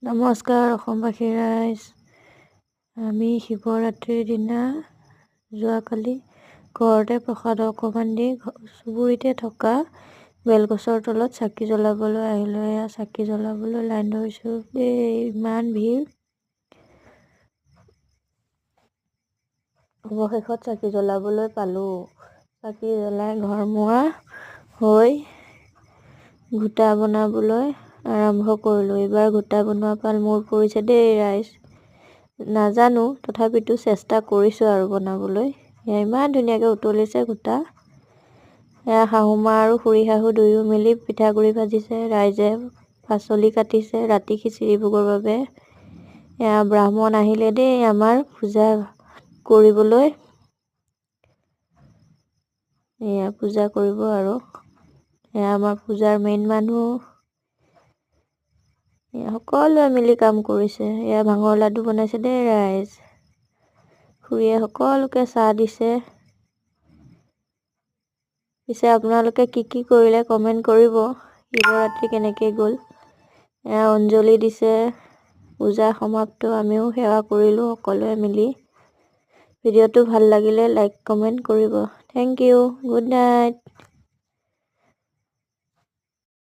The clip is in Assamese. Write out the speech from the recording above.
নমস্কাৰ অসমবাসী ৰাইজ। আমি শিৱৰাত্ৰিৰ দিনা যোৱাকালি ঘৰতে প্ৰসাদ অকণমান দি চুবুৰীতে থকা বেলগছৰ তলত চাকি জ্বলাবলৈ আহিলোঁ। এয়া চাকি জ্বলাবলৈ লাইন ধৰিছোঁ দেই, ইমান ভিৰ। অৱশেষত চাকি জ্বলাবলৈ পালোঁ। চাকি জ্বলাই ঘৰমুৱা হৈ ঘোটা বনাবলৈ আৰম্ভ কৰিলোঁ। এইবাৰ ঘোটা বনোৱা পাল মোৰ পৰিছে দেই ৰাইজ। নাজানো, তথাপিতো চেষ্টা কৰিছোঁ আৰু বনাবলৈ। এয়া ইমান ধুনীয়াকৈ উতলিছে ঘোটা। এয়া শাহুমা আৰু খুৰী শাহু দুয়ো মিলি পিঠাগুড়ি ভাজিছে, ৰাইজে পাচলি কাটিছে ৰাতি খিচিৰি ভোগৰ বাবে। এয়া ব্ৰাহ্মণ আহিলে দেই আমাৰ পূজা কৰিবলৈ। এয়া পূজা কৰিব আৰু এয়া আমাৰ পূজাৰ মেইন মানুহ। সকলোৱে মিলি কাম কৰিছে। এয়া ভাঙৰ লাডু বনাইছে দেই ৰাইজ। খুৰীয়ে সকলোকে চাহ দিছে। পিছে আপোনালোকে কি কৰিলে কমেণ্ট কৰিব। শিৱৰাত্ৰি কেনেকৈ গ'ল। এয়া অঞ্জলি দিছে। পূজা সমাপ্ত, আমিও সেৱা কৰিলোঁ সকলোৱে মিলি। ভিডিঅ'টো ভাল লাগিলে লাইক কমেণ্ট কৰিব। Thank you, good night.